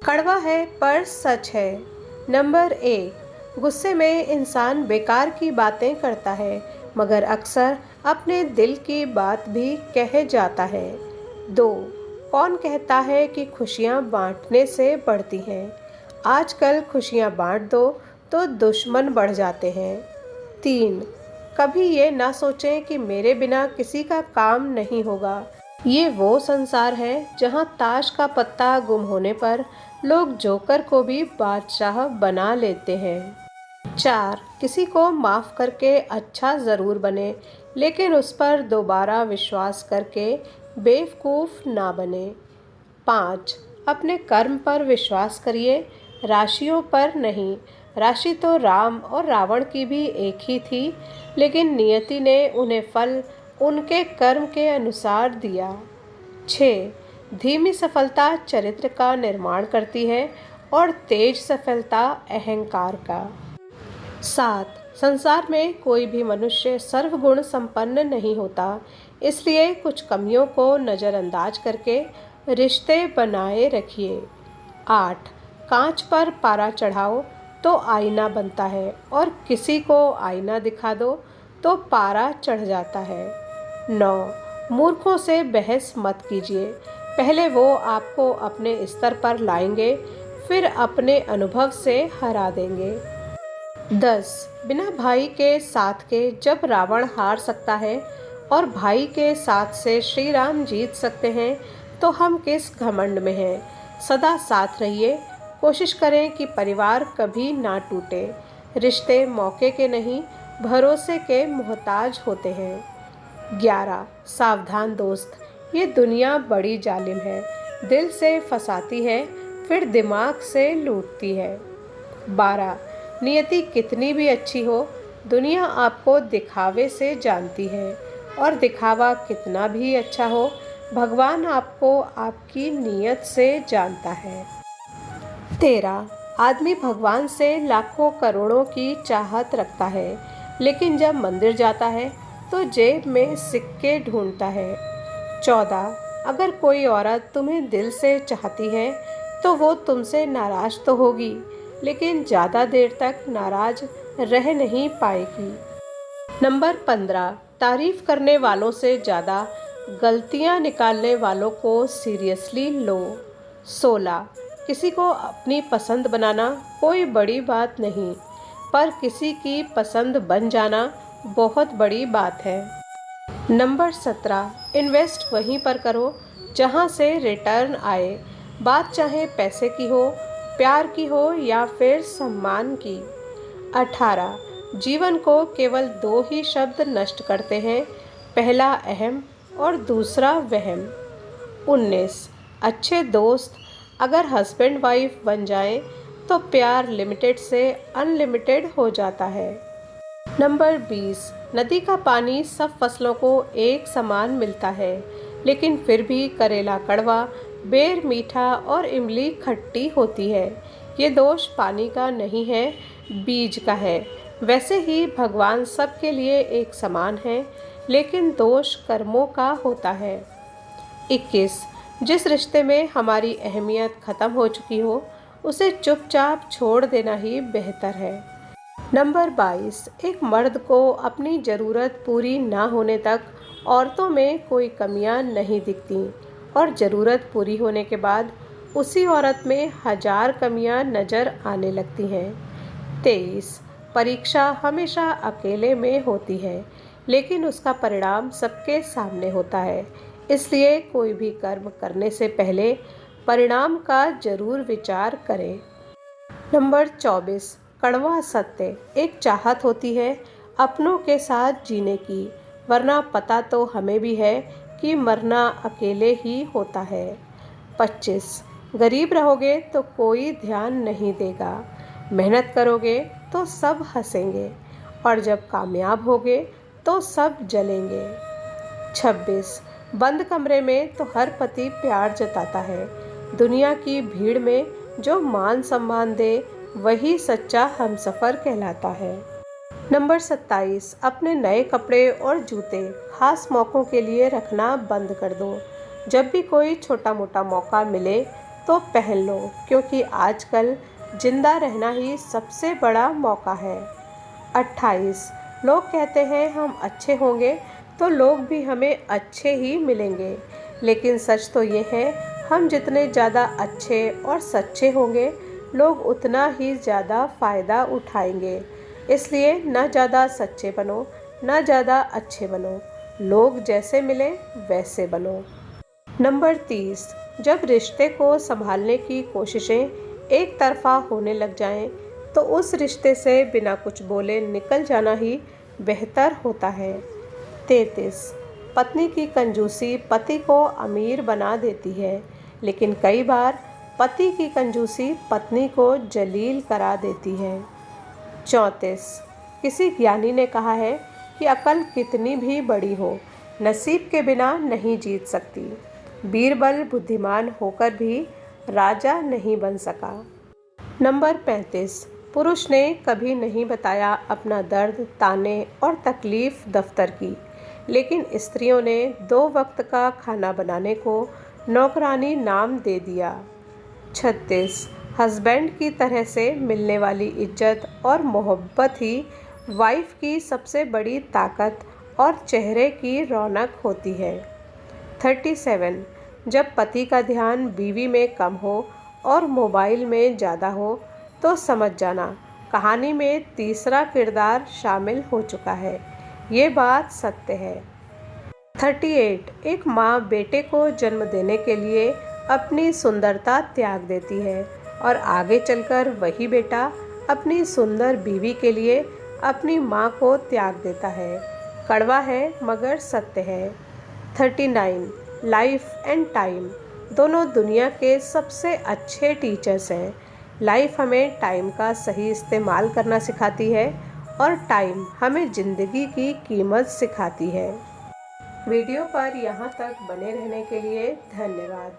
कड़वा है पर सच है। नंबर 1, गुस्से में इंसान बेकार की बातें करता है मगर अक्सर अपने दिल की बात भी कह जाता है। 2, कौन कहता है कि खुशियाँ बांटने से बढ़ती हैं। आजकल खुशियाँ बांट दो तो दुश्मन बढ़ जाते हैं। 3, कभी ये ना सोचें कि मेरे बिना किसी का काम नहीं होगा। ये वो संसार है जहाँ ताश का पत्ता गुम होने पर लोग जोकर को भी बादशाह बना लेते हैं। 4, किसी को माफ़ करके अच्छा ज़रूर बने लेकिन उस पर दोबारा विश्वास करके बेवकूफ़ ना बने। 5, अपने कर्म पर विश्वास करिए, राशियों पर नहीं। राशि तो राम और रावण की भी एक ही थी, लेकिन नियति ने उन्हें फल उनके कर्म के अनुसार दिया। 6, धीमी सफलता चरित्र का निर्माण करती है और तेज सफलता अहंकार का। 7, संसार में कोई भी मनुष्य सर्वगुण संपन्न नहीं होता, इसलिए कुछ कमियों को नज़रअंदाज करके रिश्ते बनाए रखिए। 8, कांच पर पारा चढ़ाओ तो आईना बनता है और किसी को आईना दिखा दो तो पारा चढ़ जाता है। 9, मूर्खों से बहस मत कीजिए, पहले वो आपको अपने स्तर पर लाएंगे फिर अपने अनुभव से हरा देंगे। 10, बिना भाई के साथ के जब रावण हार सकता है और भाई के साथ से श्री राम जीत सकते हैं तो हम किस घमंड में हैं। सदा साथ रहिए, कोशिश करें कि परिवार कभी ना टूटे। रिश्ते मौके के नहीं भरोसे के मोहताज होते हैं। 11, सावधान दोस्त, ये दुनिया बड़ी जालिम है, दिल से फंसाती है फिर दिमाग से लूटती है। 12, नियति कितनी भी अच्छी हो, दुनिया आपको दिखावे से जानती है और दिखावा कितना भी अच्छा हो, भगवान आपको आपकी नीयत से जानता है। 13, आदमी भगवान से लाखों करोड़ों की चाहत रखता है, लेकिन जब मंदिर जाता है तो जेब में सिक्के ढूंढता है। 14, अगर कोई औरत तुम्हें दिल से चाहती है तो वो तुमसे नाराज़ तो होगी, लेकिन ज़्यादा देर तक नाराज़ रह नहीं पाएगी। नंबर 15, तारीफ़ करने वालों से ज़्यादा गलतियां निकालने वालों को सीरियसली लो। 16, किसी को अपनी पसंद बनाना कोई बड़ी बात नहीं, पर किसी की पसंद बन जाना बहुत बड़ी बात है। नंबर 17, इन्वेस्ट वहीं पर करो जहां से रिटर्न आए, बात चाहे पैसे की हो, प्यार की हो या फिर सम्मान की। 18, जीवन को केवल 2 ही शब्द नष्ट करते हैं, पहला अहम और दूसरा वहम। 19, अच्छे दोस्त अगर हस्बैंड वाइफ बन जाएं तो प्यार लिमिटेड से अनलिमिटेड हो जाता है। नंबर 20, नदी का पानी सब फसलों को एक समान मिलता है, लेकिन फिर भी करेला कड़वा, बेर मीठा और इमली खट्टी होती है। ये दोष पानी का नहीं है, बीज का है। वैसे ही भगवान सबके लिए एक समान है, लेकिन दोष कर्मों का होता है। 21, जिस रिश्ते में हमारी अहमियत ख़त्म हो चुकी हो उसे चुपचाप छोड़ देना ही बेहतर है। नंबर 22, एक मर्द को अपनी ज़रूरत पूरी ना होने तक औरतों में कोई कमियां नहीं दिखती और ज़रूरत पूरी होने के बाद उसी औरत में 1000 कमियां नज़र आने लगती हैं। 23, परीक्षा हमेशा अकेले में होती है, लेकिन उसका परिणाम सबके सामने होता है, इसलिए कोई भी कर्म करने से पहले परिणाम का जरूर विचार करें। नंबर 24, कड़वा सत्य, एक चाहत होती है अपनों के साथ जीने की, वरना पता तो हमें भी है कि मरना अकेले ही होता है। 25, गरीब रहोगे तो कोई ध्यान नहीं देगा, मेहनत करोगे तो सब हंसेंगे और जब कामयाब होगे तो सब जलेंगे। 26, बंद कमरे में तो हर पति प्यार जताता है, दुनिया की भीड़ में जो मान सम्मान दे वही सच्चा हमसफ़र कहलाता है। नंबर 27, अपने नए कपड़े और जूते खास मौक़ों के लिए रखना बंद कर दो। जब भी कोई छोटा मोटा मौका मिले तो पहन लो, क्योंकि आजकल जिंदा रहना ही सबसे बड़ा मौका है। 28 लोग कहते हैं हम अच्छे होंगे तो लोग भी हमें अच्छे ही मिलेंगे, लेकिन सच तो ये है हम जितने ज़्यादा अच्छे और सच्चे होंगे लोग उतना ही ज़्यादा फ़ायदा उठाएंगे। इसलिए न ज़्यादा सच्चे बनो, न ज़्यादा अच्छे बनो, लोग जैसे मिले वैसे बनो। नंबर 30 जब रिश्ते को संभालने की कोशिशें एक तरफा होने लग जाएं, तो उस रिश्ते से बिना कुछ बोले निकल जाना ही बेहतर होता है। 33 पत्नी की कंजूसी पति को अमीर बना देती है, लेकिन कई बार पति की कंजूसी पत्नी को जलील करा देती है। 34 किसी ज्ञानी ने कहा है कि अकल कितनी भी बड़ी हो, नसीब के बिना नहीं जीत सकती। बीरबल बुद्धिमान होकर भी राजा नहीं बन सका। नंबर 35 पुरुष ने कभी नहीं बताया अपना दर्द, ताने और तकलीफ दफ्तर की, लेकिन स्त्रियों ने 2 वक्त का खाना बनाने को नौकरानी नाम दे दिया। 36 हस्बैंड की तरह से मिलने वाली इज्जत और मोहब्बत ही वाइफ की सबसे बड़ी ताकत और चेहरे की रौनक होती है। 37 जब पति का ध्यान बीवी में कम हो और मोबाइल में ज़्यादा हो तो समझ जाना कहानी में तीसरा किरदार शामिल हो चुका है। ये बात सत्य है। 38 एक माँ बेटे को जन्म देने के लिए अपनी सुंदरता त्याग देती है और आगे चलकर वही बेटा अपनी सुंदर बीवी के लिए अपनी माँ को त्याग देता है। कड़वा है मगर सत्य है। 39 लाइफ एंड टाइम दोनों दुनिया के सबसे अच्छे टीचर्स हैं। लाइफ हमें टाइम का सही इस्तेमाल करना सिखाती है और टाइम हमें ज़िंदगी की कीमत सिखाती है। वीडियो पर यहाँ तक बने रहने के लिए धन्यवाद।